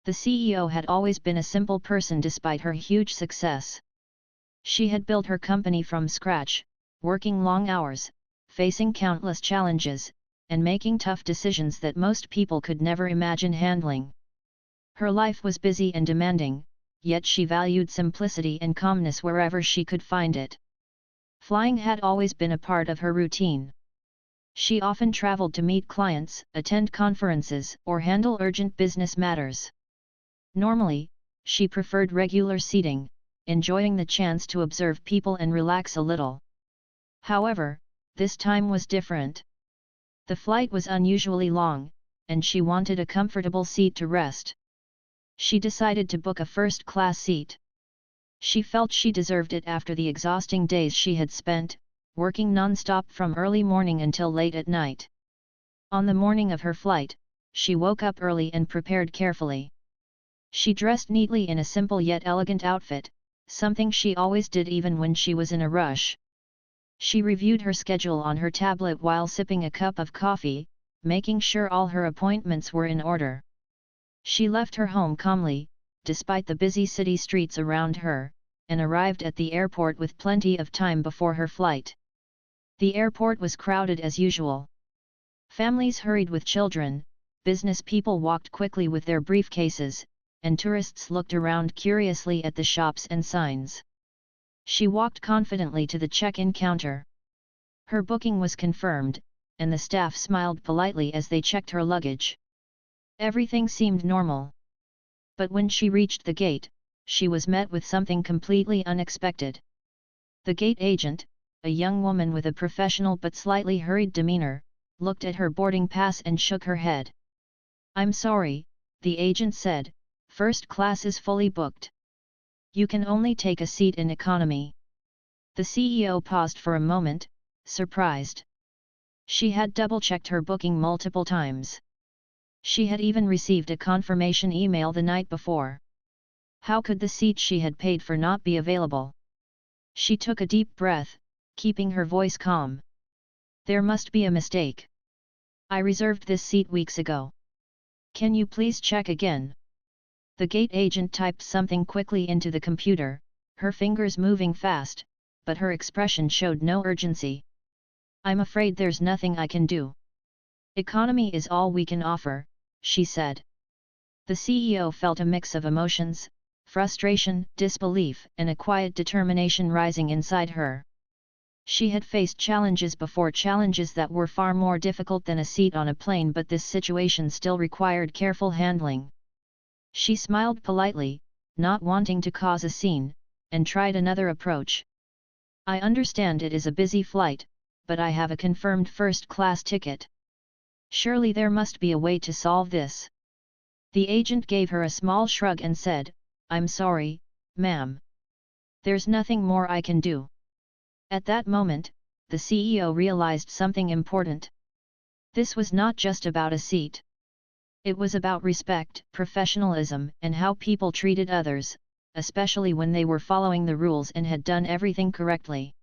The CEO had always been a simple person despite her huge success. She had built her company from scratch, working long hours, facing countless challenges, and making tough decisions that most people could never imagine handling. Her life was busy and demanding, yet she valued simplicity and calmness wherever she could find it. Flying had always been a part of her routine. She often traveled to meet clients, attend conferences, or handle urgent business matters. Normally, she preferred regular seating, enjoying the chance to observe people and relax a little. However, this time was different. The flight was unusually long, and she wanted a comfortable seat to rest. She decided to book a first-class seat. She felt she deserved it after the exhausting days she had spent, working non-stop from early morning until late at night. On the morning of her flight, she woke up early and prepared carefully. She dressed neatly in a simple yet elegant outfit, something she always did even when she was in a rush. She reviewed her schedule on her tablet while sipping a cup of coffee, making sure all her appointments were in order. She left her home calmly, despite the busy city streets around her, and arrived at the airport with plenty of time before her flight. The airport was crowded as usual. Families hurried with children, business people walked quickly with their briefcases, and tourists looked around curiously at the shops and signs. She walked confidently to the check-in counter. Her booking was confirmed, and the staff smiled politely as they checked her luggage. Everything seemed normal. But when she reached the gate, she was met with something completely unexpected. The gate agent, a young woman with a professional but slightly hurried demeanor, looked at her boarding pass and shook her head. "I'm sorry," the agent said, "first class is fully booked. You can only take a seat in economy." The CEO paused for a moment, surprised. She had double-checked her booking multiple times. She had even received a confirmation email the night before. How could the seat she had paid for not be available? She took a deep breath, keeping her voice calm. "There must be a mistake. I reserved this seat weeks ago. Can you please check again?" The gate agent typed something quickly into the computer, her fingers moving fast, but her expression showed no urgency. "I'm afraid there's nothing I can do. Economy is all we can offer," she said. The CEO felt a mix of emotions, frustration, disbelief, and a quiet determination rising inside her. She had faced challenges before, challenges that were far more difficult than a seat on a plane, but this situation still required careful handling. She smiled politely, not wanting to cause a scene, and tried another approach. "I understand it is a busy flight, but I have a confirmed first-class ticket. Surely there must be a way to solve this." The agent gave her a small shrug and said, "I'm sorry, ma'am. There's nothing more I can do." At that moment, the CEO realized something important. This was not just about a seat. It was about respect, professionalism, and how people treated others, especially when they were following the rules and had done everything correctly.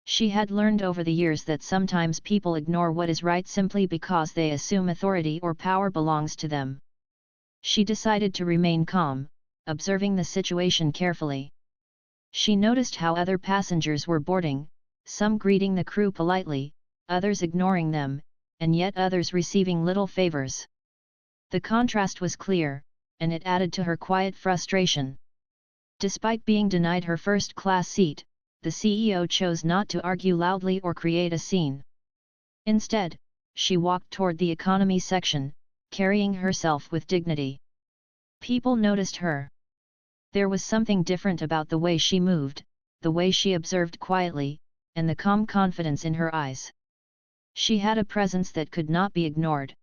She had learned over the years that sometimes people ignore what is right simply because they assume authority or power belongs to them. She decided to remain calm, observing the situation carefully. She noticed how other passengers were boarding, some greeting the crew politely, others ignoring them, and yet others receiving little favors. The contrast was clear, and it added to her quiet frustration. Despite being denied her first-class seat, the CEO chose not to argue loudly or create a scene. Instead, she walked toward the economy section, carrying herself with dignity. People noticed her. There was something different about the way she moved, the way she observed quietly, and the calm confidence in her eyes. She had a presence that could not be ignored.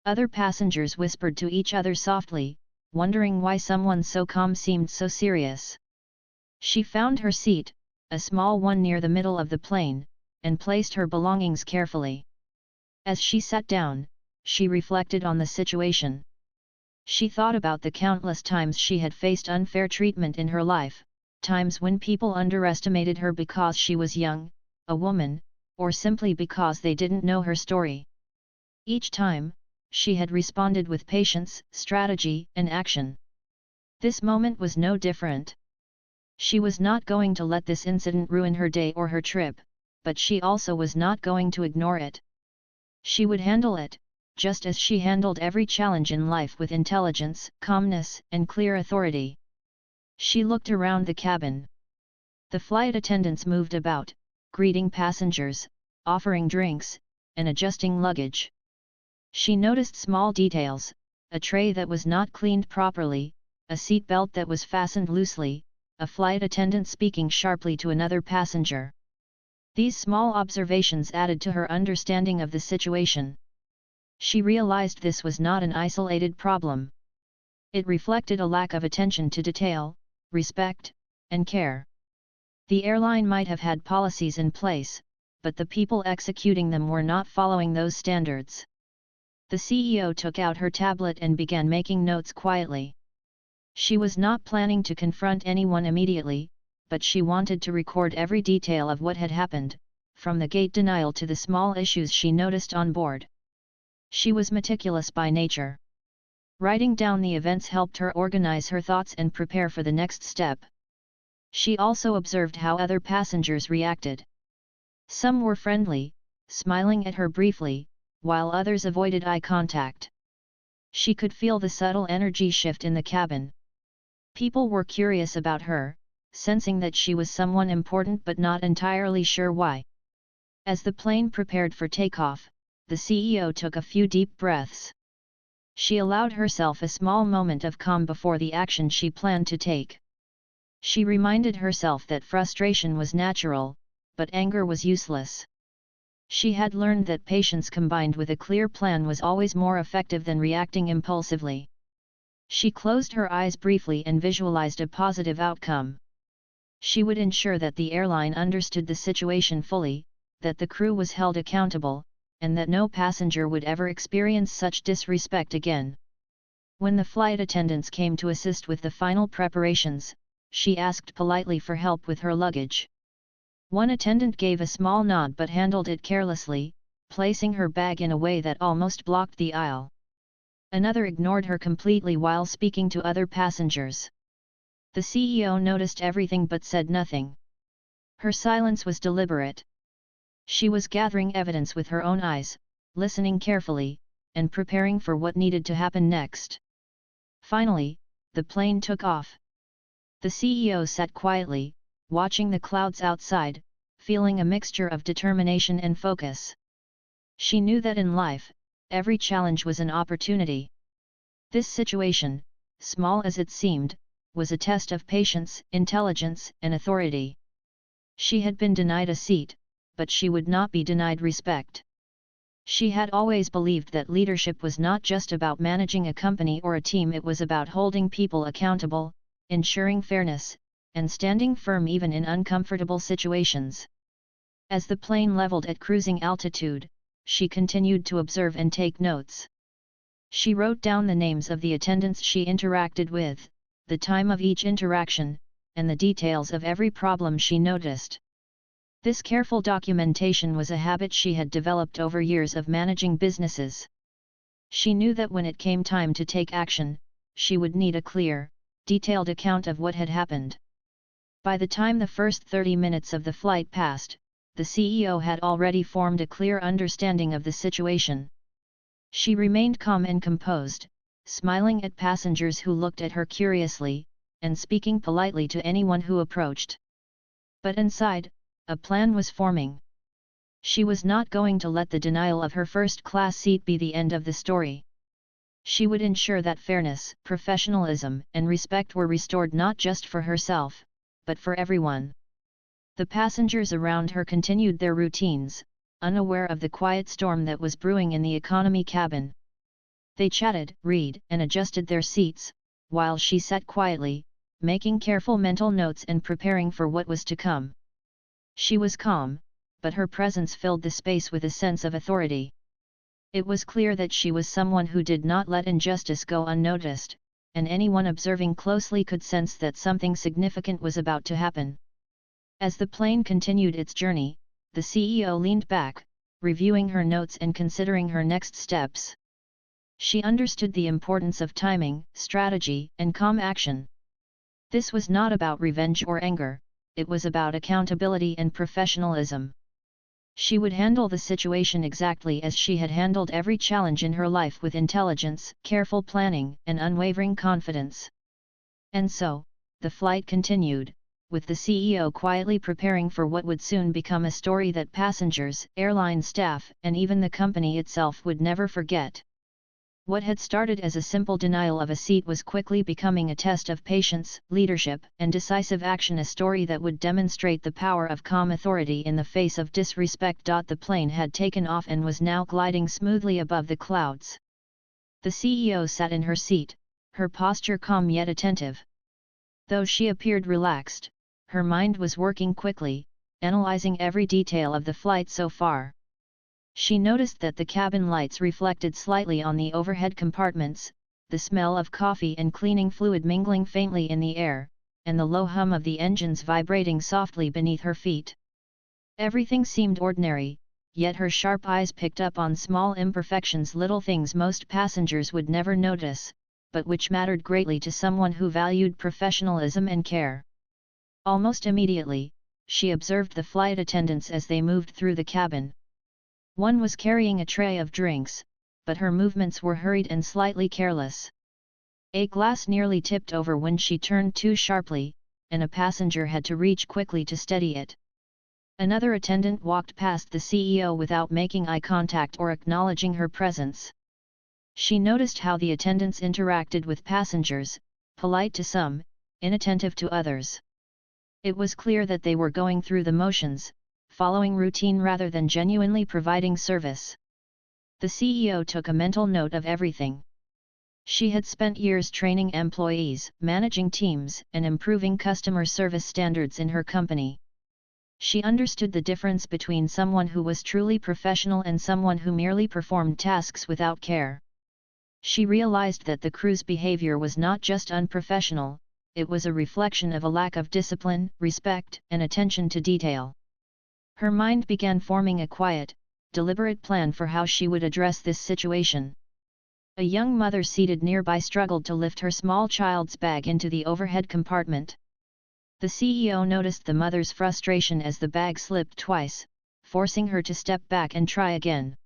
Other passengers whispered to each other softly, wondering why someone so calm seemed so serious. She found her seat, a small one near the middle of the plane, and placed her belongings carefully. As she sat down, she reflected on the situation. She thought about the countless times she had faced unfair treatment in her life, times when people underestimated her because she was young, a woman, or simply because they didn't know her story. Each time, she had responded with patience, strategy, and action. This moment was no different. She was not going to let this incident ruin her day or her trip, but she also was not going to ignore it. She would handle it, just as she handled every challenge in life, with intelligence, calmness, and clear authority. She looked around the cabin. The flight attendants moved about, greeting passengers, offering drinks, and adjusting luggage. She noticed small details: a tray that was not cleaned properly, a seat belt that was fastened loosely, a flight attendant speaking sharply to another passenger. These small observations added to her understanding of the situation. She realized this was not an isolated problem. It reflected a lack of attention to detail, respect, and care. The airline might have had policies in place, but the people executing them were not following those standards. The CEO took out her tablet and began making notes quietly. She was not planning to confront anyone immediately, but she wanted to record every detail of what had happened, from the gate denial to the small issues she noticed on board. She was meticulous by nature. Writing down the events helped her organize her thoughts and prepare for the next step. She also observed how other passengers reacted. Some were friendly, smiling at her briefly, while others avoided eye contact. She could feel the subtle energy shift in the cabin. People were curious about her, sensing that she was someone important but not entirely sure why. As the plane prepared for takeoff, the CEO took a few deep breaths. She allowed herself a small moment of calm before the action she planned to take. She reminded herself that frustration was natural, but anger was useless. She had learned that patience combined with a clear plan was always more effective than reacting impulsively. She closed her eyes briefly and visualized a positive outcome. She would ensure that the airline understood the situation fully, that the crew was held accountable, and that no passenger would ever experience such disrespect again. When the flight attendants came to assist with the final preparations, she asked politely for help with her luggage. One attendant gave a small nod but handled it carelessly, placing her bag in a way that almost blocked the aisle. Another ignored her completely while speaking to other passengers. The CEO noticed everything but said nothing. Her silence was deliberate. She was gathering evidence with her own eyes, listening carefully, and preparing for what needed to happen next. Finally, the plane took off. The CEO sat quietly, watching the clouds outside, feeling a mixture of determination and focus. She knew that in life, every challenge was an opportunity. This situation, small as it seemed, was a test of patience, intelligence, and authority. She had been denied a seat, but she would not be denied respect. She had always believed that leadership was not just about managing a company or a team, it was about holding people accountable, ensuring fairness, and standing firm even in uncomfortable situations. As the plane leveled at cruising altitude, she continued to observe and take notes. She wrote down the names of the attendants she interacted with, the time of each interaction, and the details of every problem she noticed. This careful documentation was a habit she had developed over years of managing businesses. She knew that when it came time to take action, she would need a clear, detailed account of what had happened. By the time the first 30 minutes of the flight passed, the CEO had already formed a clear understanding of the situation. She remained calm and composed, smiling at passengers who looked at her curiously, and speaking politely to anyone who approached. But inside, a plan was forming. She was not going to let the denial of her first-class seat be the end of the story. She would ensure that fairness, professionalism, and respect were restored not just for herself, but for everyone. The passengers around her continued their routines, unaware of the quiet storm that was brewing in the economy cabin. They chatted, read, and adjusted their seats, while she sat quietly, making careful mental notes and preparing for what was to come. She was calm, but her presence filled the space with a sense of authority. It was clear that she was someone who did not let injustice go unnoticed, and anyone observing closely could sense that something significant was about to happen. As the plane continued its journey, the CEO leaned back, reviewing her notes and considering her next steps. She understood the importance of timing, strategy, and calm action. This was not about revenge or anger, it was about accountability and professionalism. She would handle the situation exactly as she had handled every challenge in her life, with intelligence, careful planning, and unwavering confidence. And so, the flight continued, with the CEO quietly preparing for what would soon become a story that passengers, airline staff, and even the company itself would never forget. What had started as a simple denial of a seat was quickly becoming a test of patience, leadership, and decisive action, a story that would demonstrate the power of calm authority in the face of disrespect. The plane had taken off and was now gliding smoothly above the clouds. The CEO sat in her seat, her posture calm yet attentive. Though she appeared relaxed, her mind was working quickly, analyzing every detail of the flight so far. She noticed that the cabin lights reflected slightly on the overhead compartments, the smell of coffee and cleaning fluid mingling faintly in the air, and the low hum of the engines vibrating softly beneath her feet. Everything seemed ordinary, yet her sharp eyes picked up on small imperfections, little things most passengers would never notice, but which mattered greatly to someone who valued professionalism and care. Almost immediately, she observed the flight attendants as they moved through the cabin. One was carrying a tray of drinks, but her movements were hurried and slightly careless. A glass nearly tipped over when she turned too sharply, and a passenger had to reach quickly to steady it. Another attendant walked past the CEO without making eye contact or acknowledging her presence. She noticed how the attendants interacted with passengers, polite to some, inattentive to others. It was clear that they were going through the motions, following routine rather than genuinely providing service. The CEO took a mental note of everything. She had spent years training employees, managing teams, and improving customer service standards in her company. She understood the difference between someone who was truly professional and someone who merely performed tasks without care. She realized that the crew's behavior was not just unprofessional, it was a reflection of a lack of discipline, respect, and attention to detail. Her mind began forming a quiet, deliberate plan for how she would address this situation. A young mother seated nearby struggled to lift her small child's bag into the overhead compartment. The CEO noticed the mother's frustration as the bag slipped twice, forcing her to step back and try again.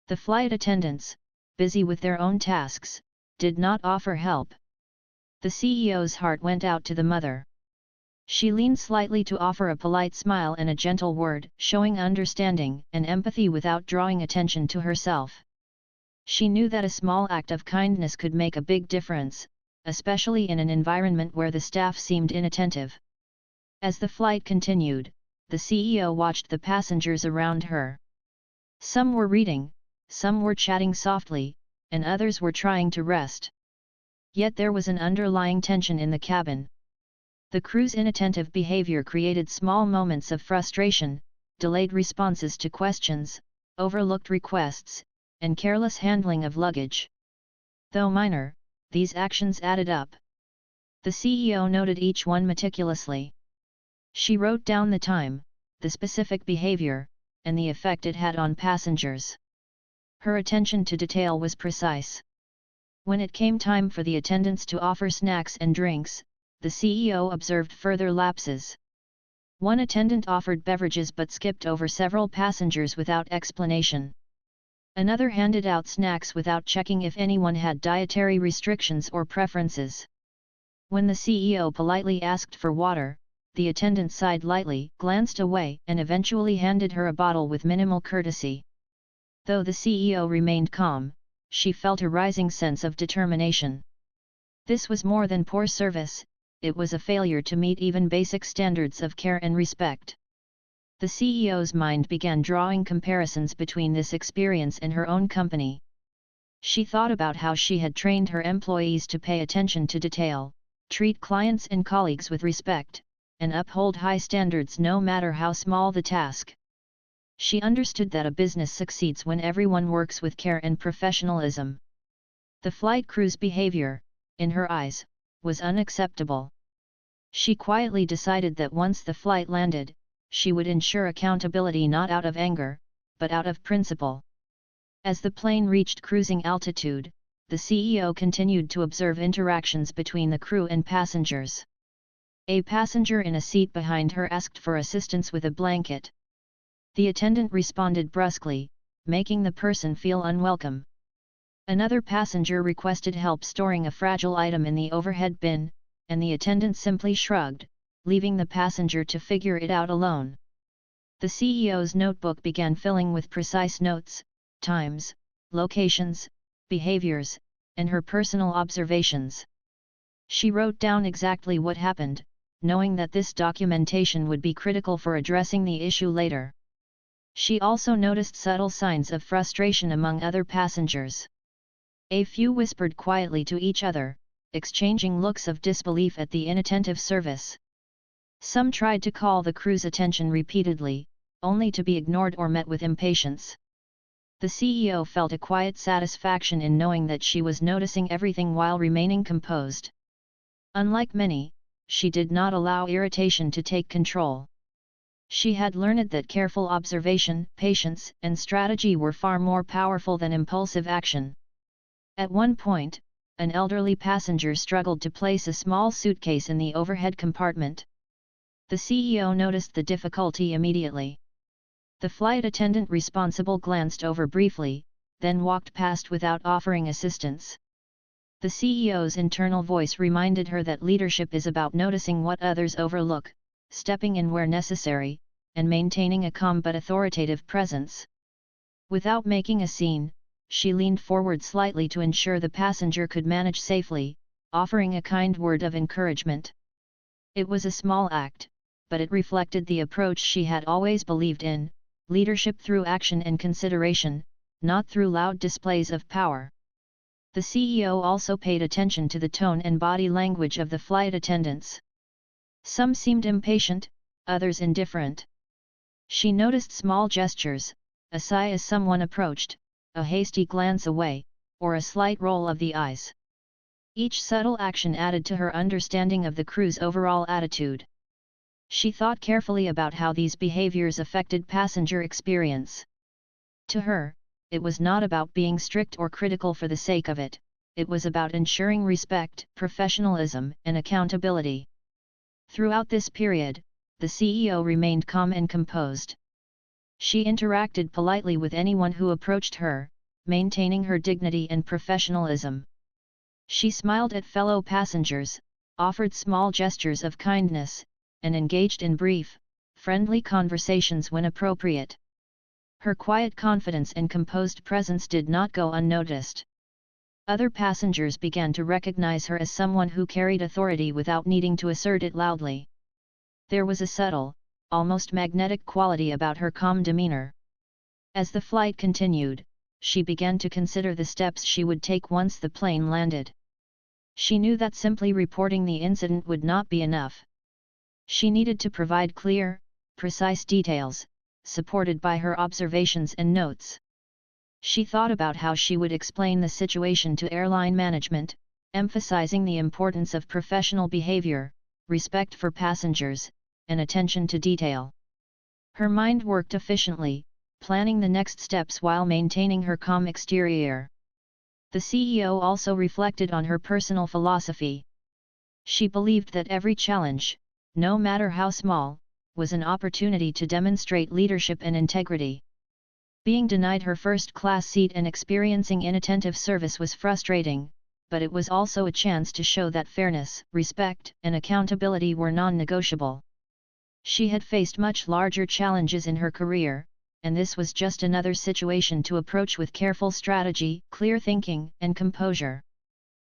The flight attendants, busy with their own tasks, did not offer help. The CEO's heart went out to the mother. She leaned slightly to offer a polite smile and a gentle word, showing understanding and empathy without drawing attention to herself. She knew that a small act of kindness could make a big difference, especially in an environment where the staff seemed inattentive. As the flight continued, the CEO watched the passengers around her. Some were reading, some were chatting softly, and others were trying to rest. Yet there was an underlying tension in the cabin. The crew's inattentive behavior created small moments of frustration, delayed responses to questions, overlooked requests, and careless handling of luggage. Though minor, these actions added up. The CEO noted each one meticulously. She wrote down the time, the specific behavior, and the effect it had on passengers. Her attention to detail was precise. When it came time for the attendants to offer snacks and drinks, the CEO observed further lapses. One attendant offered beverages but skipped over several passengers without explanation. Another handed out snacks without checking if anyone had dietary restrictions or preferences. When the CEO politely asked for water, the attendant sighed lightly, glanced away, and eventually handed her a bottle with minimal courtesy. Though the CEO remained calm, she felt a rising sense of determination. This was more than poor service, it was a failure to meet even basic standards of care and respect. The CEO's mind began drawing comparisons between this experience and her own company. She thought about how she had trained her employees to pay attention to detail, treat clients and colleagues with respect, and uphold high standards no matter how small the task. She understood that a business succeeds when everyone works with care and professionalism. The flight crew's behavior, in her eyes, was unacceptable. She quietly decided that once the flight landed, she would ensure accountability not out of anger, but out of principle. As the plane reached cruising altitude, the CEO continued to observe interactions between the crew and passengers. A passenger in a seat behind her asked for assistance with a blanket. The attendant responded brusquely, making the person feel unwelcome. Another passenger requested help storing a fragile item in the overhead bin, and the attendant simply shrugged, leaving the passenger to figure it out alone. The CEO's notebook began filling with precise notes, times, locations, behaviors, and her personal observations. She wrote down exactly what happened, knowing that this documentation would be critical for addressing the issue later. She also noticed subtle signs of frustration among other passengers. A few whispered quietly to each other, exchanging looks of disbelief at the inattentive service. Some tried to call the crew's attention repeatedly, only to be ignored or met with impatience. The CEO felt a quiet satisfaction in knowing that she was noticing everything while remaining composed. Unlike many, she did not allow irritation to take control. She had learned that careful observation, patience, and strategy were far more powerful than impulsive action. At one point, an elderly passenger struggled to place a small suitcase in the overhead compartment. The CEO noticed the difficulty immediately. The flight attendant responsible glanced over briefly, then walked past without offering assistance. The CEO's internal voice reminded her that leadership is about noticing what others overlook, stepping in where necessary, and maintaining a calm but authoritative presence. Without making a scene, she leaned forward slightly to ensure the passenger could manage safely, offering a kind word of encouragement. It was a small act, but it reflected the approach she had always believed in: leadership through action and consideration, not through loud displays of power. The CEO also paid attention to the tone and body language of the flight attendants. Some seemed impatient, others indifferent. She noticed small gestures, a sigh as someone approached, a hasty glance away, or a slight roll of the eyes. Each subtle action added to her understanding of the crew's overall attitude. She thought carefully about how these behaviors affected passenger experience. To her, it was not about being strict or critical for the sake of it, it was about ensuring respect, professionalism, and accountability. Throughout this period, the CEO remained calm and composed. She interacted politely with anyone who approached her, maintaining her dignity and professionalism. She smiled at fellow passengers, offered small gestures of kindness, and engaged in brief, friendly conversations when appropriate. Her quiet confidence and composed presence did not go unnoticed. Other passengers began to recognize her as someone who carried authority without needing to assert it loudly. There was a subtle, almost magnetic quality about her calm demeanor. As the flight continued, she began to consider the steps she would take once the plane landed. She knew that simply reporting the incident would not be enough. She needed to provide clear, precise details, supported by her observations and notes. She thought about how she would explain the situation to airline management, emphasizing the importance of professional behavior, respect for passengers, and attention to detail. Her mind worked efficiently, planning the next steps while maintaining her calm exterior. The CEO also reflected on her personal philosophy. She believed that every challenge, no matter how small, was an opportunity to demonstrate leadership and integrity. Being denied her first-class seat and experiencing inattentive service was frustrating, but it was also a chance to show that fairness, respect, and accountability were non-negotiable. She had faced much larger challenges in her career, and this was just another situation to approach with careful strategy, clear thinking, and composure.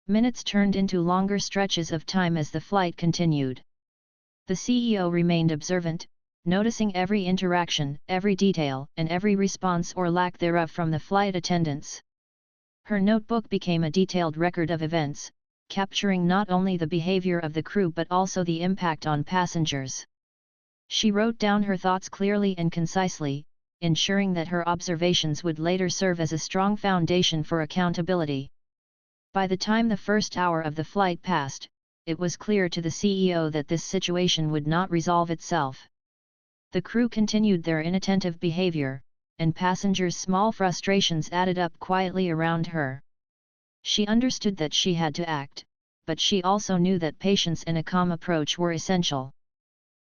Minutes turned into longer stretches of time as the flight continued. The CEO remained observant, noticing every interaction, every detail, and every response or lack thereof from the flight attendants. Her notebook became a detailed record of events, capturing not only the behavior of the crew but also the impact on passengers. She wrote down her thoughts clearly and concisely, ensuring that her observations would later serve as a strong foundation for accountability. By the time the first hour of the flight passed, it was clear to the CEO that this situation would not resolve itself. The crew continued their inattentive behavior, and passengers' small frustrations added up quietly around her. She understood that she had to act, but she also knew that patience and a calm approach were essential.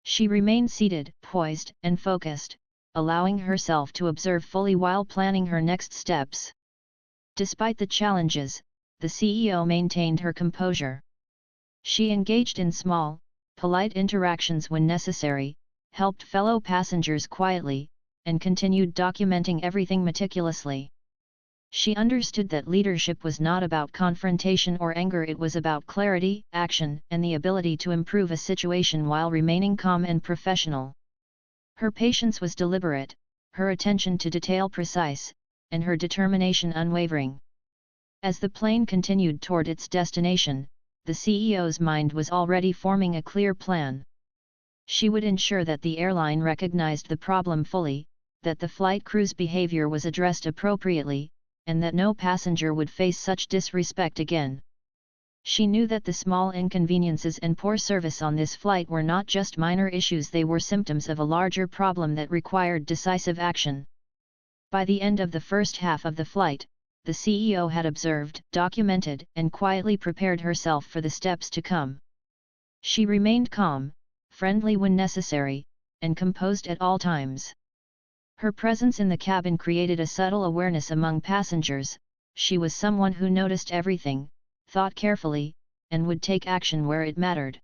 She remained seated, poised, and focused, allowing herself to observe fully while planning her next steps. Despite the challenges, the CEO maintained her composure. She engaged in small, polite interactions when necessary, helped fellow passengers quietly, and continued documenting everything meticulously. She understood that leadership was not about confrontation or anger, it was about clarity, action, and the ability to improve a situation while remaining calm and professional. Her patience was deliberate, her attention to detail precise, and her determination unwavering. As the plane continued toward its destination, the CEO's mind was already forming a clear plan. She would ensure that the airline recognized the problem fully, that the flight crew's behavior was addressed appropriately, and that no passenger would face such disrespect again. She knew that the small inconveniences and poor service on this flight were not just minor issues, they were symptoms of a larger problem that required decisive action. By the end of the first half of the flight, the CEO had observed, documented, and quietly prepared herself for the steps to come. She remained calm, friendly when necessary, and composed at all times. Her presence in the cabin created a subtle awareness among passengers. She was someone who noticed everything, thought carefully, and would take action where it mattered.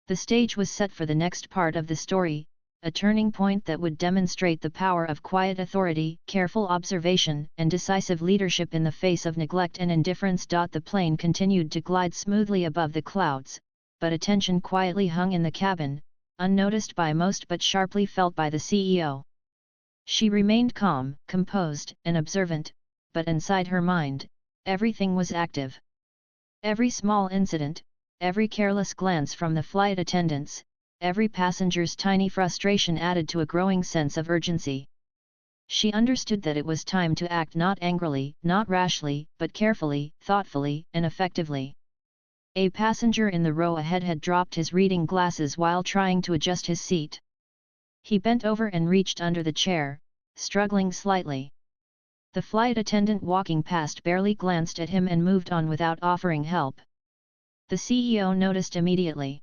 The stage was set for the next part of the story, a turning point that would demonstrate the power of quiet authority, careful observation, and decisive leadership in the face of neglect and indifference. The plane continued to glide smoothly above the clouds, but attention quietly hung in the cabin, unnoticed by most but sharply felt by the CEO. She remained calm, composed, and observant, but inside her mind, everything was active. Every small incident, every careless glance from the flight attendants, every passenger's tiny frustration added to a growing sense of urgency. She understood that it was time to act, not angrily, not rashly, but carefully, thoughtfully, and effectively. A passenger in the row ahead had dropped his reading glasses while trying to adjust his seat. He bent over and reached under the chair, struggling slightly. The flight attendant walking past barely glanced at him and moved on without offering help. The CEO noticed immediately.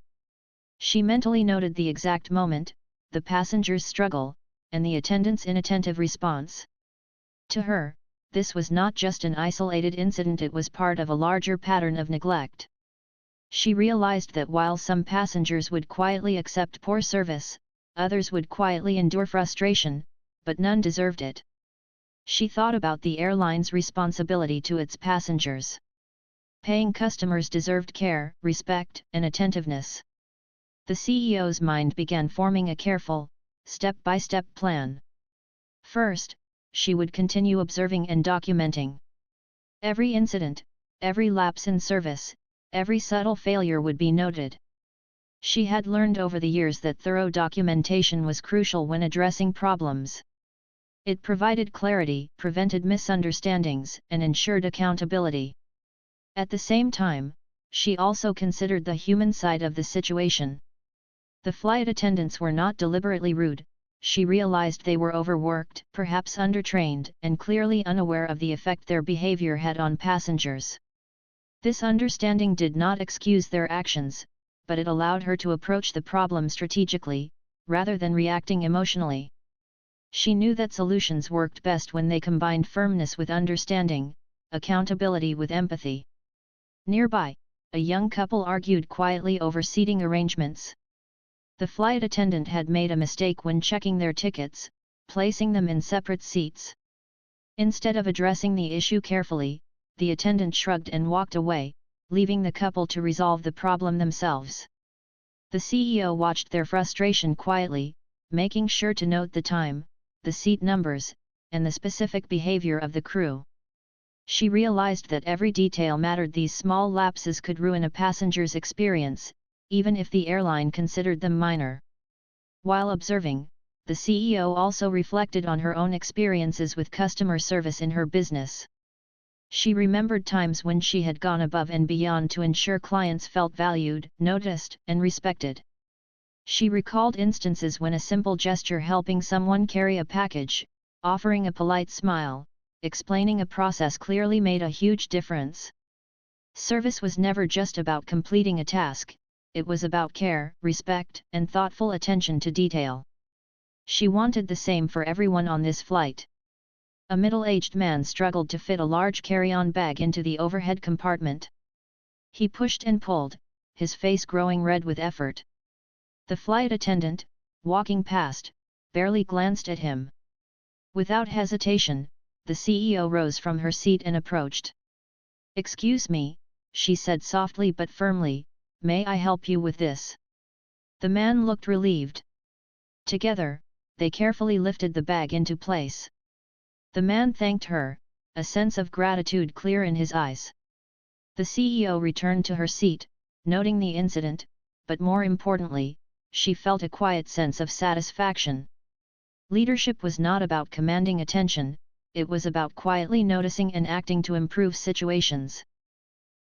She mentally noted the exact moment, the passenger's struggle, and the attendant's inattentive response. To her, this was not just an isolated incident, it was part of a larger pattern of neglect. She realized that while some passengers would quietly accept poor service, others would quietly endure frustration, but none deserved it. She thought about the airline's responsibility to its passengers. Paying customers deserved care, respect, and attentiveness. The CEO's mind began forming a careful, step-by-step plan. First, she would continue observing and documenting. Every incident, every lapse in service, every subtle failure would be noted. She had learned over the years that thorough documentation was crucial when addressing problems. It provided clarity, prevented misunderstandings, and ensured accountability. At the same time, she also considered the human side of the situation. The flight attendants were not deliberately rude. She realized they were overworked, perhaps undertrained, and clearly unaware of the effect their behavior had on passengers. This understanding did not excuse their actions, but it allowed her to approach the problem strategically, rather than reacting emotionally. She knew that solutions worked best when they combined firmness with understanding, accountability with empathy. Nearby, a young couple argued quietly over seating arrangements. The flight attendant had made a mistake when checking their tickets, placing them in separate seats. Instead of addressing the issue carefully, the attendant shrugged and walked away, leaving the couple to resolve the problem themselves. The CEO watched their frustration quietly, making sure to note the time, the seat numbers, and the specific behavior of the crew. She realized that every detail mattered. These small lapses could ruin a passenger's experience, even if the airline considered them minor. While observing, the CEO also reflected on her own experiences with customer service in her business. She remembered times when she had gone above and beyond to ensure clients felt valued, noticed, and respected. She recalled instances when a simple gesture, helping someone carry a package, offering a polite smile, explaining a process clearly, made a huge difference. Service was never just about completing a task, it was about care, respect, and thoughtful attention to detail. She wanted the same for everyone on this flight. A middle-aged man struggled to fit a large carry-on bag into the overhead compartment. He pushed and pulled, his face growing red with effort. The flight attendant, walking past, barely glanced at him. Without hesitation, the CEO rose from her seat and approached. "Excuse me," she said softly but firmly, "may I help you with this?" The man looked relieved. Together, they carefully lifted the bag into place. The man thanked her, a sense of gratitude clear in his eyes. The CEO returned to her seat, noting the incident, but more importantly, she felt a quiet sense of satisfaction. Leadership was not about commanding attention, it was about quietly noticing and acting to improve situations.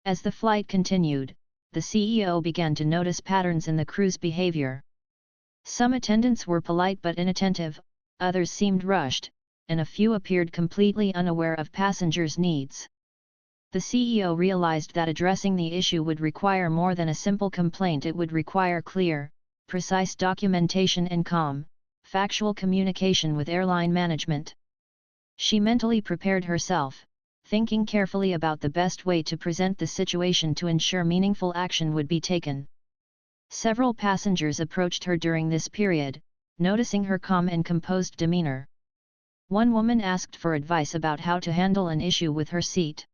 As the flight continued, the CEO began to notice patterns in the crew's behavior. Some attendants were polite but inattentive, others seemed rushed, and a few appeared completely unaware of passengers' needs. The CEO realized that addressing the issue would require more than a simple complaint. It would require clear, precise documentation and calm, factual communication with airline management. She mentally prepared herself, thinking carefully about the best way to present the situation to ensure meaningful action would be taken. Several passengers approached her during this period, noticing her calm and composed demeanor. One woman asked for advice about how to handle an issue with her seat.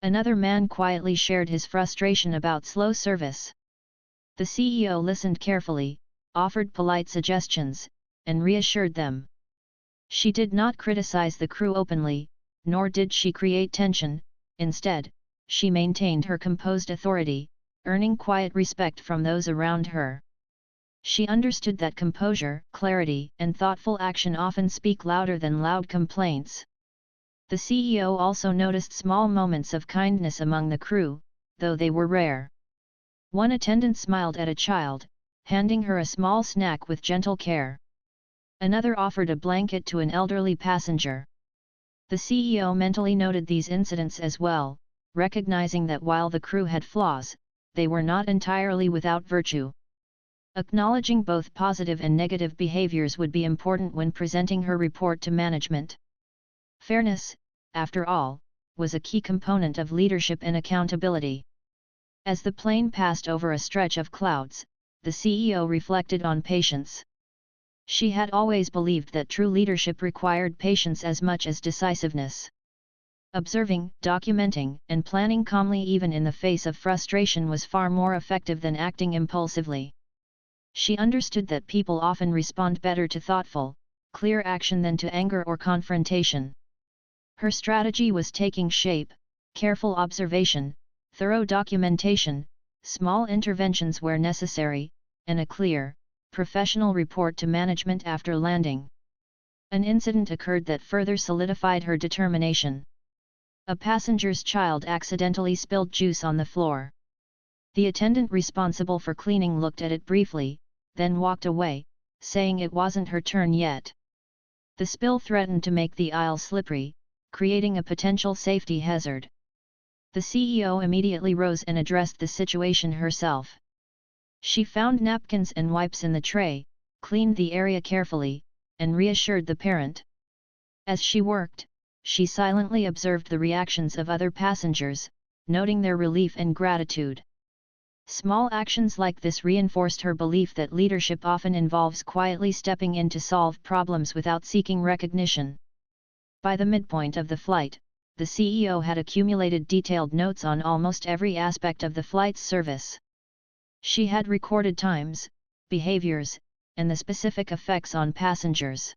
Another man quietly shared his frustration about slow service. The CEO listened carefully, offered polite suggestions, and reassured them. She did not criticize the crew openly, nor did she create tension. Instead, she maintained her composed authority, earning quiet respect from those around her. She understood that composure, clarity, and thoughtful action often speak louder than loud complaints. The CEO also noticed small moments of kindness among the crew, though they were rare. One attendant smiled at a child, handing her a small snack with gentle care. Another offered a blanket to an elderly passenger. The CEO mentally noted these incidents as well, recognizing that while the crew had flaws, they were not entirely without virtue. Acknowledging both positive and negative behaviors would be important when presenting her report to management. Fairness, after all, was a key component of leadership and accountability. As the plane passed over a stretch of clouds, the CEO reflected on patience. She had always believed that true leadership required patience as much as decisiveness. Observing, documenting, and planning calmly even in the face of frustration was far more effective than acting impulsively. She understood that people often respond better to thoughtful, clear action than to anger or confrontation. Her strategy was taking shape: careful observation, thorough documentation, small interventions where necessary, and a clear, professional report to management after landing. An incident occurred that further solidified her determination. A passenger's child accidentally spilled juice on the floor. The attendant responsible for cleaning looked at it briefly, then walked away, saying it wasn't her turn yet. The spill threatened to make the aisle slippery, creating a potential safety hazard. The CEO immediately rose and addressed the situation herself. She found napkins and wipes in the tray, cleaned the area carefully, and reassured the parent. As she worked, she silently observed the reactions of other passengers, noting their relief and gratitude. Small actions like this reinforced her belief that leadership often involves quietly stepping in to solve problems without seeking recognition. By the midpoint of the flight, the CEO had accumulated detailed notes on almost every aspect of the flight's service. She had recorded times, behaviors, and the specific effects on passengers.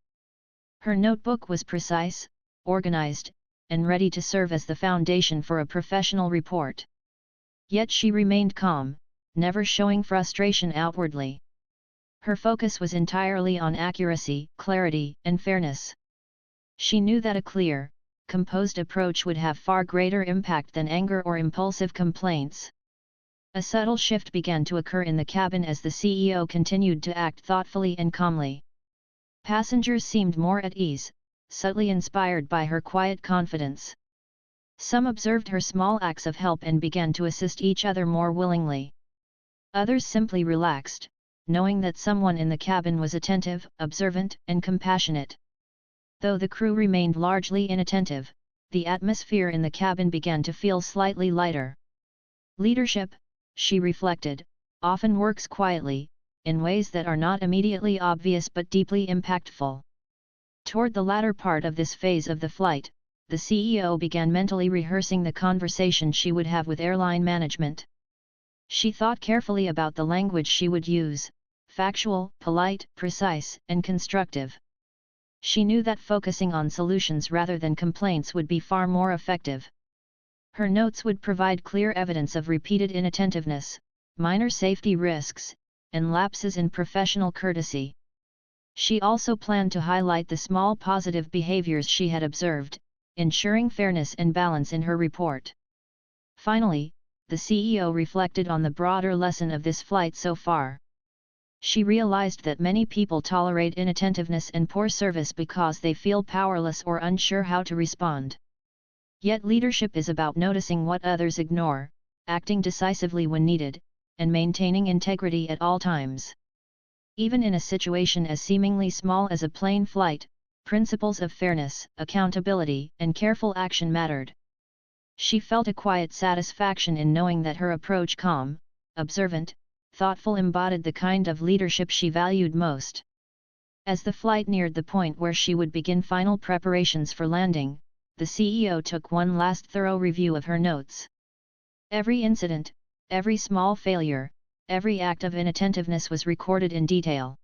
Her notebook was precise, organized, and ready to serve as the foundation for a professional report. Yet she remained calm, never showing frustration outwardly. Her focus was entirely on accuracy, clarity, and fairness. She knew that a clear, composed approach would have far greater impact than anger or impulsive complaints. A subtle shift began to occur in the cabin as the CEO continued to act thoughtfully and calmly. Passengers seemed more at ease, subtly inspired by her quiet confidence. Some observed her small acts of help and began to assist each other more willingly. Others simply relaxed, knowing that someone in the cabin was attentive, observant, and compassionate. Though the crew remained largely inattentive, the atmosphere in the cabin began to feel slightly lighter. Leadership, she reflected, often works quietly, in ways that are not immediately obvious but deeply impactful. Toward the latter part of this phase of the flight, the CEO began mentally rehearsing the conversation she would have with airline management. She thought carefully about the language she would use: factual, polite, precise, and constructive. She knew that focusing on solutions rather than complaints would be far more effective. Her notes would provide clear evidence of repeated inattentiveness, minor safety risks, and lapses in professional courtesy. She also planned to highlight the small positive behaviors she had observed, ensuring fairness and balance in her report. Finally, the CEO reflected on the broader lesson of this flight so far. She realized that many people tolerate inattentiveness and poor service because they feel powerless or unsure how to respond. Yet leadership is about noticing what others ignore, acting decisively when needed, and maintaining integrity at all times. Even in a situation as seemingly small as a plane flight, principles of fairness, accountability, and careful action mattered. She felt a quiet satisfaction in knowing that her approach, calm, observant, thoughtful, embodied the kind of leadership she valued most. As the flight neared the point where she would begin final preparations for landing, the CEO took one last thorough review of her notes. Every incident, every small failure, every act of inattentiveness was recorded in detail.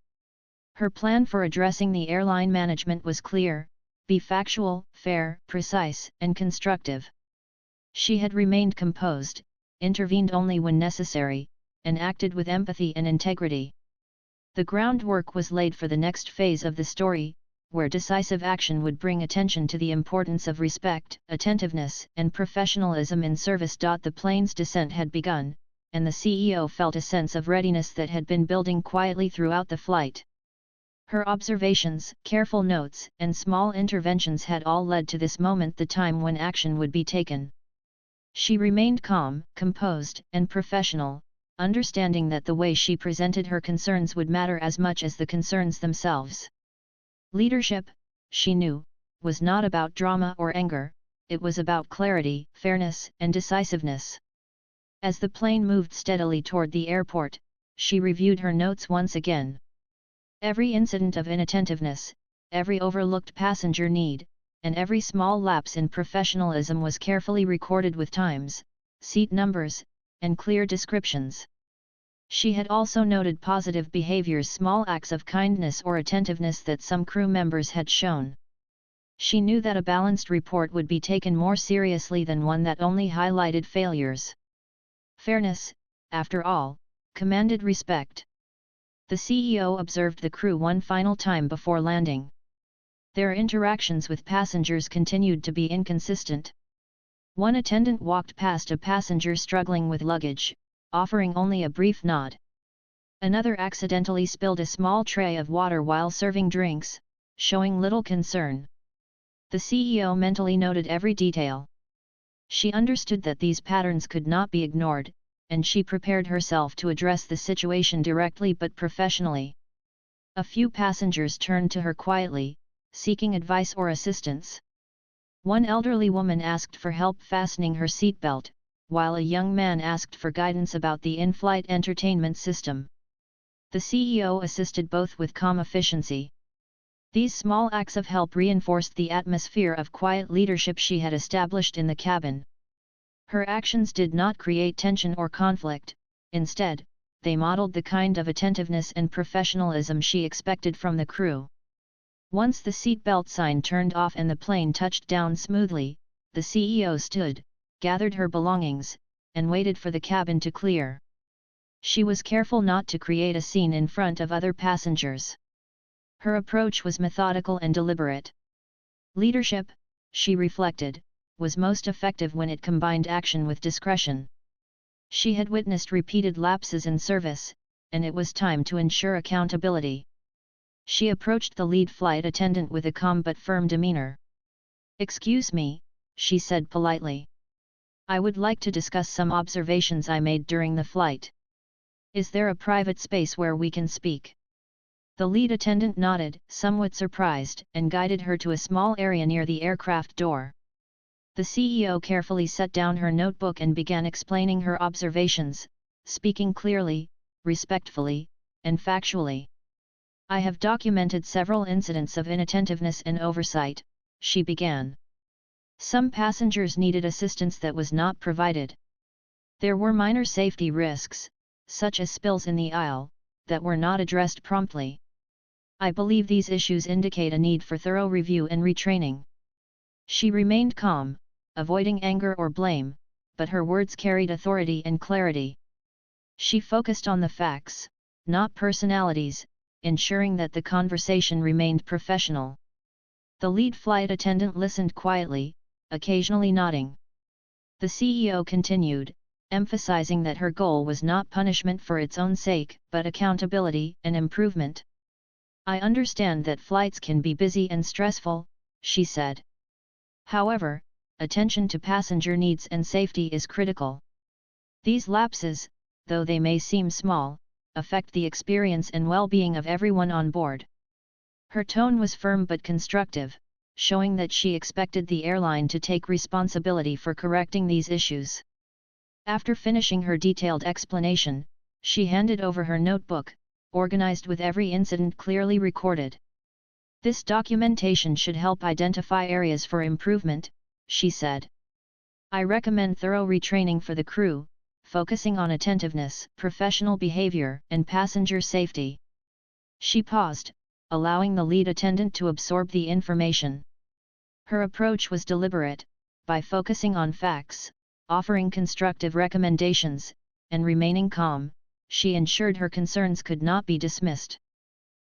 Her plan for addressing the airline management was clear: be factual, fair, precise, and constructive. She had remained composed, intervened only when necessary, and acted with empathy and integrity. The groundwork was laid for the next phase of the story, where decisive action would bring attention to the importance of respect, attentiveness, and professionalism in service. The plane's descent had begun, and the CEO felt a sense of readiness that had been building quietly throughout the flight. Her observations, careful notes, and small interventions had all led to this moment, the time when action would be taken. She remained calm, composed, and professional, understanding that the way she presented her concerns would matter as much as the concerns themselves. Leadership, she knew, was not about drama or anger, it was about clarity, fairness, and decisiveness. As the plane moved steadily toward the airport, she reviewed her notes once again. Every incident of inattentiveness, every overlooked passenger need, and every small lapse in professionalism was carefully recorded with times, seat numbers, and clear descriptions. She had also noted positive behaviors, small acts of kindness or attentiveness that some crew members had shown. She knew that a balanced report would be taken more seriously than one that only highlighted failures. Fairness, after all, commanded respect. The CEO observed the crew one final time before landing. Their interactions with passengers continued to be inconsistent. One attendant walked past a passenger struggling with luggage, offering only a brief nod. Another accidentally spilled a small tray of water while serving drinks, showing little concern. The CEO mentally noted every detail. She understood that these patterns could not be ignored, and she prepared herself to address the situation directly but professionally. A few passengers turned to her quietly, seeking advice or assistance. One elderly woman asked for help fastening her seatbelt, while a young man asked for guidance about the in-flight entertainment system. The CEO assisted both with calm efficiency. These small acts of help reinforced the atmosphere of quiet leadership she had established in the cabin. Her actions did not create tension or conflict, instead, they modeled the kind of attentiveness and professionalism she expected from the crew. Once the seatbelt sign turned off and the plane touched down smoothly, the CEO stood, gathered her belongings, and waited for the cabin to clear. She was careful not to create a scene in front of other passengers. Her approach was methodical and deliberate. Leadership, she reflected, was most effective when it combined action with discretion. She had witnessed repeated lapses in service, and it was time to ensure accountability. She approached the lead flight attendant with a calm but firm demeanor. "Excuse me," she said politely. I would like to discuss some observations I made during the flight. Is there a private space where we can speak? The lead attendant nodded, somewhat surprised, and guided her to a small area near the aircraft door. The CEO carefully set down her notebook and began explaining her observations, speaking clearly, respectfully, and factually. I have documented several incidents of inattentiveness and oversight, she began. Some passengers needed assistance that was not provided. There were minor safety risks, such as spills in the aisle, that were not addressed promptly. I believe these issues indicate a need for thorough review and retraining. She remained calm, avoiding anger or blame, but her words carried authority and clarity. She focused on the facts, not personalities, ensuring that the conversation remained professional. The lead flight attendant listened quietly, occasionally nodding. The CEO continued, emphasizing that her goal was not punishment for its own sake, but accountability and improvement. I understand that flights can be busy and stressful, she said. However, attention to passenger needs and safety is critical. These lapses, though they may seem small, affect the experience and well-being of everyone on board. Her tone was firm but constructive, showing that she expected the airline to take responsibility for correcting these issues. After finishing her detailed explanation, she handed over her notebook, organized with every incident clearly recorded. This documentation should help identify areas for improvement, she said. I recommend thorough retraining for the crew, focusing on attentiveness, professional behavior, and passenger safety. She paused, allowing the lead attendant to absorb the information. Her approach was deliberate, by focusing on facts, offering constructive recommendations, and remaining calm, she ensured her concerns could not be dismissed.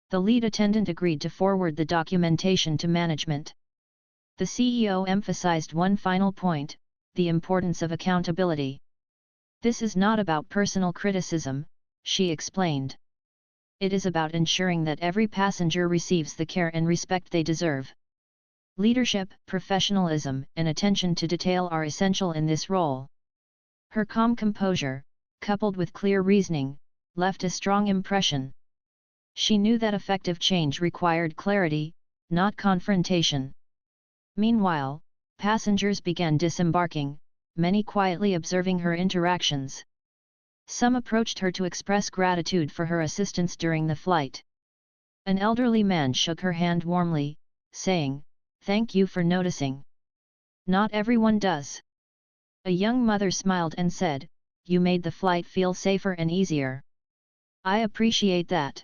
The lead attendant agreed to forward the documentation to management. The CEO emphasized one final point, the importance of accountability. This is not about personal criticism, she explained. It is about ensuring that every passenger receives the care and respect they deserve. Leadership, professionalism, and attention to detail are essential in this role. Her calm composure, coupled with clear reasoning, left a strong impression. She knew that effective change required clarity, not confrontation. Meanwhile, passengers began disembarking, many quietly observing her interactions. Some approached her to express gratitude for her assistance during the flight. An elderly man shook her hand warmly, saying, "Thank you for noticing. Not everyone does." A young mother smiled and said, "You made the flight feel safer and easier. I appreciate that."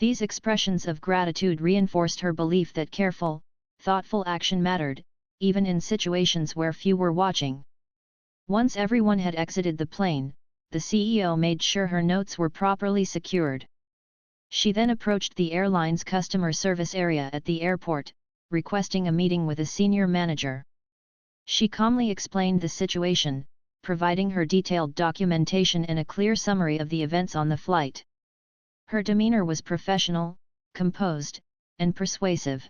These expressions of gratitude reinforced her belief that careful, thoughtful action mattered, even in situations where few were watching. Once everyone had exited the plane, the CEO made sure her notes were properly secured. She then approached the airline's customer service area at the airport, requesting a meeting with a senior manager. She calmly explained the situation, providing her detailed documentation and a clear summary of the events on the flight. Her demeanor was professional, composed, and persuasive.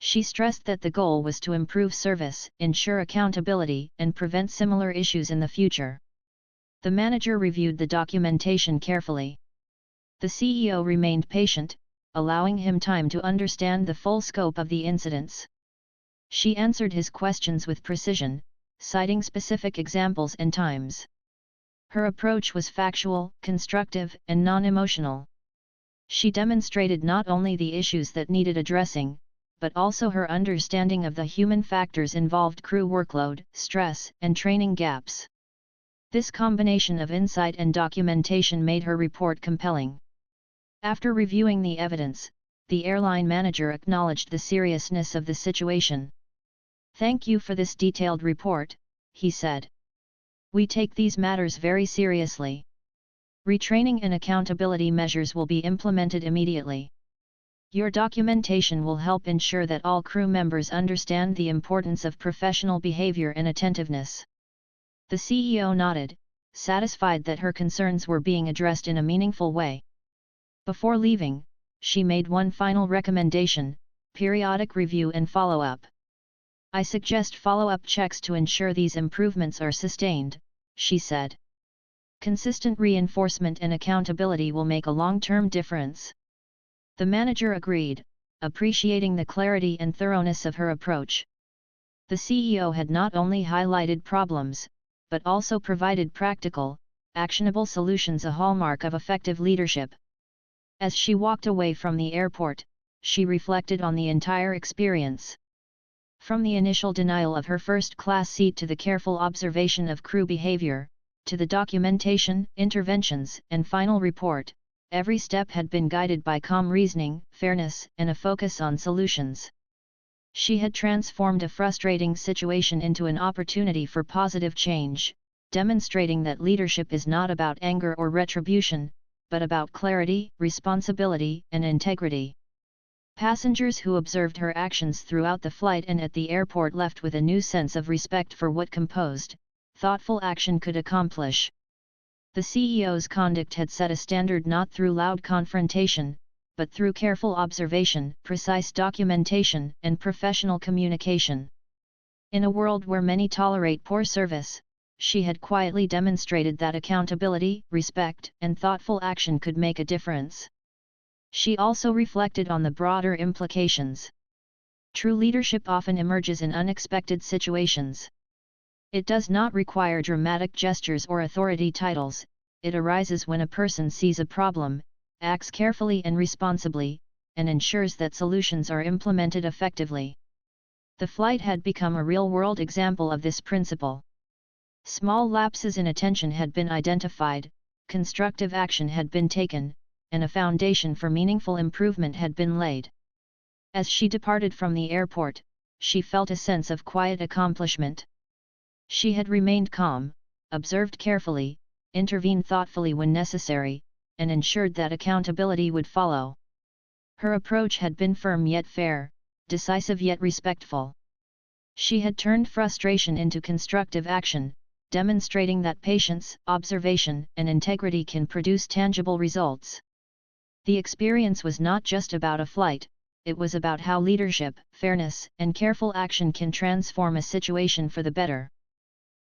She stressed that the goal was to improve service, ensure accountability, and prevent similar issues in the future. The manager reviewed the documentation carefully. The CEO remained patient, allowing him time to understand the full scope of the incidents. She answered his questions with precision, citing specific examples and times. Her approach was factual, constructive, and non-emotional. She demonstrated not only the issues that needed addressing, but also her understanding of the human factors involved: crew workload, stress, and training gaps. This combination of insight and documentation made her report compelling. After reviewing the evidence, the airline manager acknowledged the seriousness of the situation. "Thank you for this detailed report," he said. "We take these matters very seriously. Retraining and accountability measures will be implemented immediately. Your documentation will help ensure that all crew members understand the importance of professional behavior and attentiveness." The CEO nodded, satisfied that her concerns were being addressed in a meaningful way. Before leaving, she made one final recommendation: periodic review and follow-up. I suggest follow-up checks to ensure these improvements are sustained, she said. Consistent reinforcement and accountability will make a long-term difference. The manager agreed, appreciating the clarity and thoroughness of her approach. The CEO had not only highlighted problems, but also provided practical, actionable solutions, a hallmark of effective leadership. As she walked away from the airport, she reflected on the entire experience. From the initial denial of her first-class seat to the careful observation of crew behavior, to the documentation, interventions, and final report, every step had been guided by calm reasoning, fairness, and a focus on solutions. She had transformed a frustrating situation into an opportunity for positive change, demonstrating that leadership is not about anger or retribution, but about clarity, responsibility, and integrity. Passengers who observed her actions throughout the flight and at the airport left with a new sense of respect for what composed, thoughtful action could accomplish. The CEO's conduct had set a standard not through loud confrontation, but through careful observation, precise documentation, and professional communication. In a world where many tolerate poor service, she had quietly demonstrated that accountability, respect, and thoughtful action could make a difference. She also reflected on the broader implications. True leadership often emerges in unexpected situations. It does not require dramatic gestures or authority titles, it arises when a person sees a problem, acts carefully and responsibly, and ensures that solutions are implemented effectively. The flight had become a real-world example of this principle. Small lapses in attention had been identified, constructive action had been taken, and a foundation for meaningful improvement had been laid. As she departed from the airport, she felt a sense of quiet accomplishment. She had remained calm, observed carefully, intervened thoughtfully when necessary, and ensured that accountability would follow. Her approach had been firm yet fair, decisive yet respectful. She had turned frustration into constructive action, demonstrating that patience, observation, and integrity can produce tangible results. The experience was not just about a flight, it was about how leadership, fairness, and careful action can transform a situation for the better.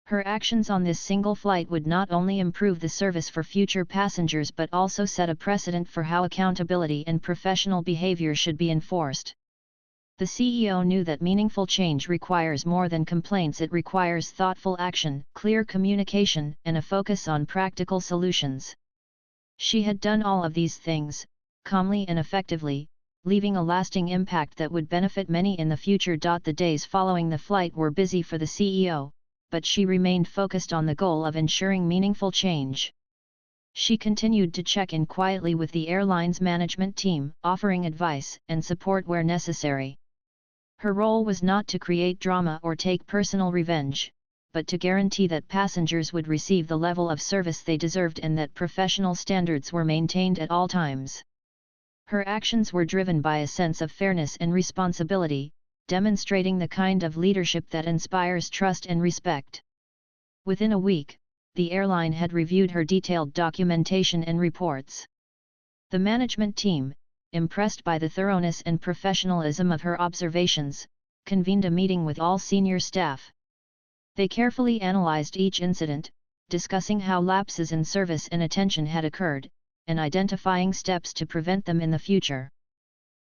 Her actions on this single flight would not only improve the service for future passengers but also set a precedent for how accountability and professional behavior should be enforced. The CEO knew that meaningful change requires more than complaints, it requires thoughtful action, clear communication, and a focus on practical solutions. She had done all of these things, calmly and effectively, leaving a lasting impact that would benefit many in the future. The days following the flight were busy for the CEO, but she remained focused on the goal of ensuring meaningful change. She continued to check in quietly with the airline's management team, offering advice and support where necessary. Her role was not to create drama or take personal revenge, but to guarantee that passengers would receive the level of service they deserved and that professional standards were maintained at all times. Her actions were driven by a sense of fairness and responsibility, demonstrating the kind of leadership that inspires trust and respect. Within a week, the airline had reviewed her detailed documentation and reports. The management team, impressed by the thoroughness and professionalism of her observations, convened a meeting with all senior staff. They carefully analyzed each incident, discussing how lapses in service and attention had occurred, and identifying steps to prevent them in the future.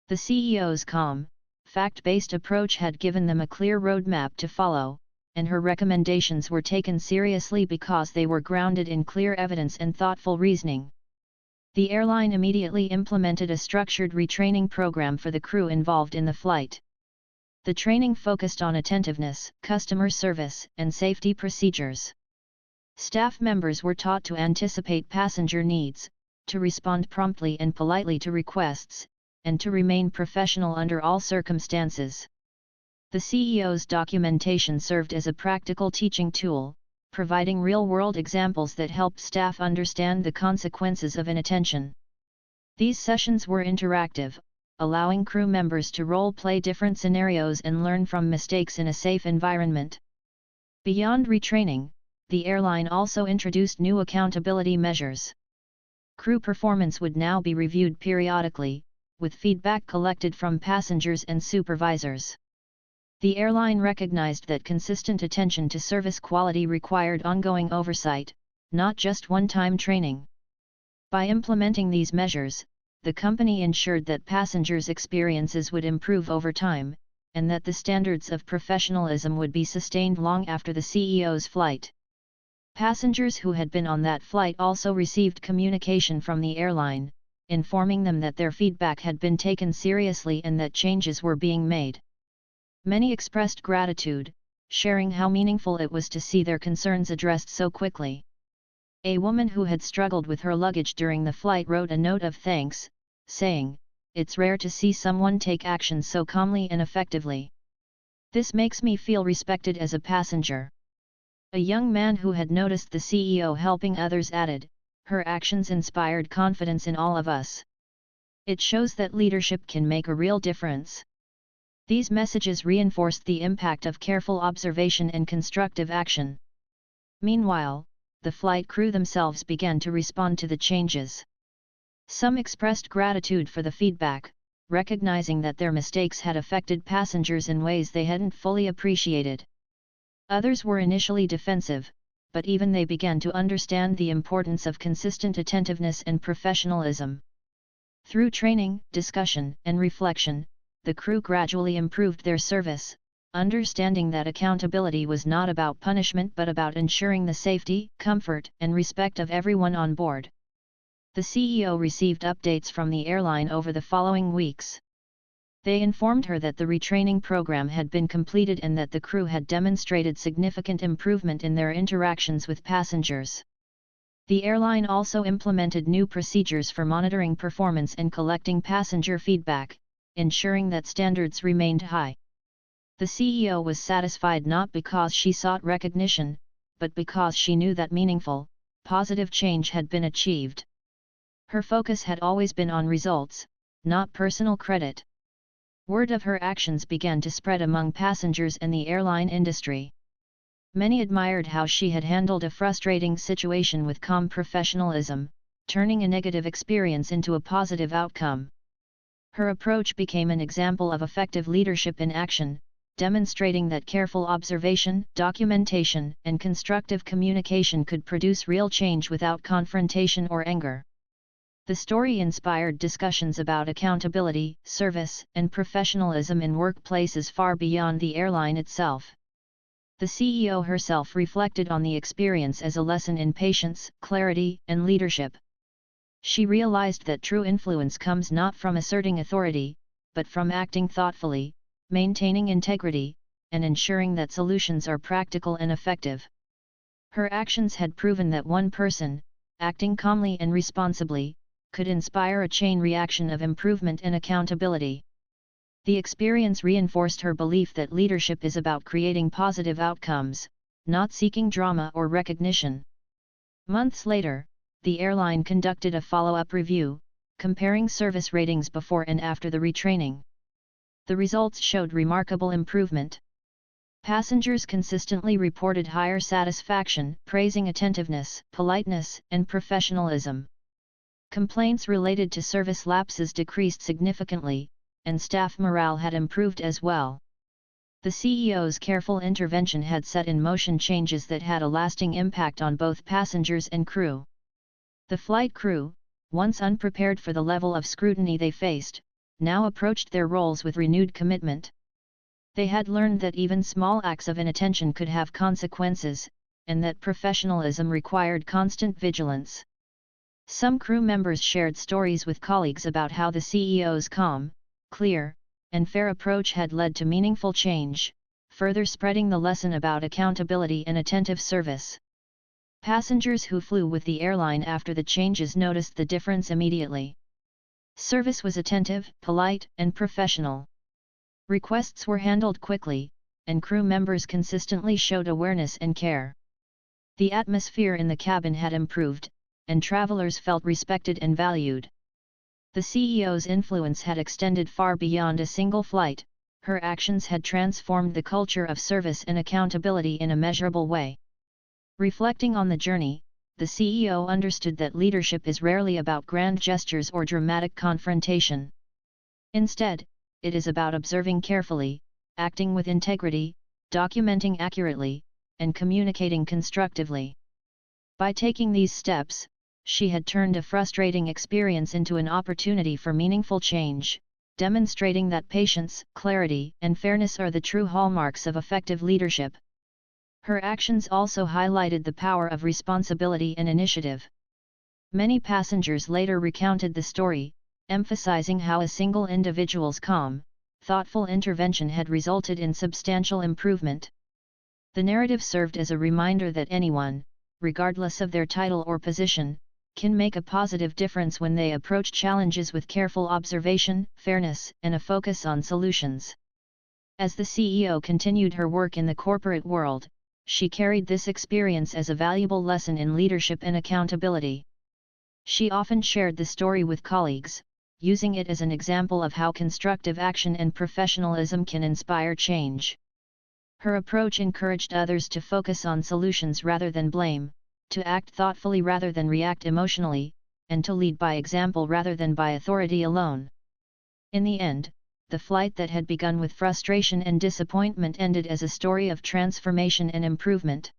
The CEO's calm, fact-based approach had given them a clear roadmap to follow, and her recommendations were taken seriously because they were grounded in clear evidence and thoughtful reasoning. The airline immediately implemented a structured retraining program for the crew involved in the flight. The training focused on attentiveness, customer service, and safety procedures. Staff members were taught to anticipate passenger needs, to respond promptly and politely to requests, and to remain professional under all circumstances. The CEO's documentation served as a practical teaching tool, providing real-world examples that helped staff understand the consequences of inattention. These sessions were interactive, allowing crew members to role-play different scenarios and learn from mistakes in a safe environment. Beyond retraining, the airline also introduced new accountability measures. Crew performance would now be reviewed periodically, with feedback collected from passengers and supervisors. The airline recognized that consistent attention to service quality required ongoing oversight, not just one-time training. By implementing these measures, the company ensured that passengers' experiences would improve over time, and that the standards of professionalism would be sustained long after the CEO's flight. Passengers who had been on that flight also received communication from the airline, informing them that their feedback had been taken seriously and that changes were being made. Many expressed gratitude, sharing how meaningful it was to see their concerns addressed so quickly. A woman who had struggled with her luggage during the flight wrote a note of thanks, saying, "It's rare to see someone take action so calmly and effectively. This makes me feel respected as a passenger." A young man who had noticed the CEO helping others added, "Her actions inspired confidence in all of us. It shows that leadership can make a real difference." These messages reinforced the impact of careful observation and constructive action. Meanwhile, the flight crew themselves began to respond to the changes. Some expressed gratitude for the feedback, recognizing that their mistakes had affected passengers in ways they hadn't fully appreciated. Others were initially defensive, but even they began to understand the importance of consistent attentiveness and professionalism. Through training, discussion, and reflection, the crew gradually improved their service, understanding that accountability was not about punishment but about ensuring the safety, comfort, and respect of everyone on board. The CEO received updates from the airline over the following weeks. They informed her that the retraining program had been completed and that the crew had demonstrated significant improvement in their interactions with passengers. The airline also implemented new procedures for monitoring performance and collecting passenger feedback, ensuring that standards remained high. The CEO was satisfied not because she sought recognition, but because she knew that meaningful, positive change had been achieved. Her focus had always been on results, not personal credit. Word of her actions began to spread among passengers and the airline industry. Many admired how she had handled a frustrating situation with calm professionalism, turning a negative experience into a positive outcome. Her approach became an example of effective leadership in action, demonstrating that careful observation, documentation, and constructive communication could produce real change without confrontation or anger. The story inspired discussions about accountability, service, and professionalism in workplaces far beyond the airline itself. The CEO herself reflected on the experience as a lesson in patience, clarity, and leadership. She realized that true influence comes not from asserting authority, but from acting thoughtfully, maintaining integrity, and ensuring that solutions are practical and effective. Her actions had proven that one person, acting calmly and responsibly, could inspire a chain reaction of improvement and accountability. The experience reinforced her belief that leadership is about creating positive outcomes, not seeking drama or recognition. Months later, the airline conducted a follow-up review, comparing service ratings before and after the retraining. The results showed remarkable improvement. Passengers consistently reported higher satisfaction, praising attentiveness, politeness, and professionalism. Complaints related to service lapses decreased significantly, and staff morale had improved as well. The CEO's careful intervention had set in motion changes that had a lasting impact on both passengers and crew. The flight crew, once unprepared for the level of scrutiny they faced, now approached their roles with renewed commitment. They had learned that even small acts of inattention could have consequences, and that professionalism required constant vigilance. Some crew members shared stories with colleagues about how the CEO's calm, clear, and fair approach had led to meaningful change, further spreading the lesson about accountability and attentive service. Passengers who flew with the airline after the changes noticed the difference immediately. Service was attentive, polite, and professional. Requests were handled quickly, and crew members consistently showed awareness and care. The atmosphere in the cabin had improved, and travelers felt respected and valued. The CEO's influence had extended far beyond a single flight. Her actions had transformed the culture of service and accountability in a measurable way. Reflecting on the journey, the CEO understood that leadership is rarely about grand gestures or dramatic confrontation. Instead, it is about observing carefully, acting with integrity, documenting accurately, and communicating constructively. By taking these steps, she had turned a frustrating experience into an opportunity for meaningful change, demonstrating that patience, clarity, and fairness are the true hallmarks of effective leadership. Her actions also highlighted the power of responsibility and initiative. Many passengers later recounted the story, emphasizing how a single individual's calm, thoughtful intervention had resulted in substantial improvement. The narrative served as a reminder that anyone, regardless of their title or position, can make a positive difference when they approach challenges with careful observation, fairness, and a focus on solutions. As the CEO continued her work in the corporate world, she carried this experience as a valuable lesson in leadership and accountability. She often shared the story with colleagues, using it as an example of how constructive action and professionalism can inspire change. Her approach encouraged others to focus on solutions rather than blame, to act thoughtfully rather than react emotionally, and to lead by example rather than by authority alone. In the end, the flight that had begun with frustration and disappointment ended as a story of transformation and improvement.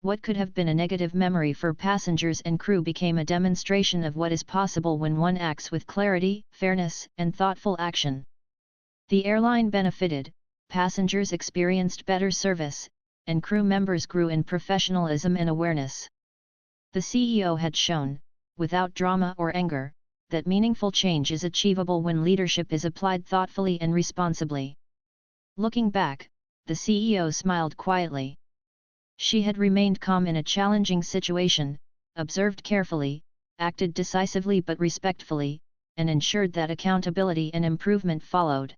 What could have been a negative memory for passengers and crew became a demonstration of what is possible when one acts with clarity, fairness, and thoughtful action. The airline benefited, passengers experienced better service, and crew members grew in professionalism and awareness. The CEO had shown, without drama or anger, that meaningful change is achievable when leadership is applied thoughtfully and responsibly. Looking back, the CEO smiled quietly. She had remained calm in a challenging situation, observed carefully, acted decisively but respectfully, and ensured that accountability and improvement followed.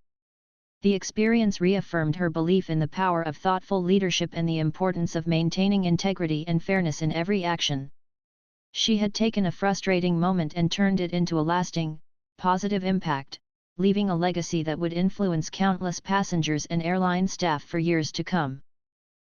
The experience reaffirmed her belief in the power of thoughtful leadership and the importance of maintaining integrity and fairness in every action. She had taken a frustrating moment and turned it into a lasting, positive impact, leaving a legacy that would influence countless passengers and airline staff for years to come.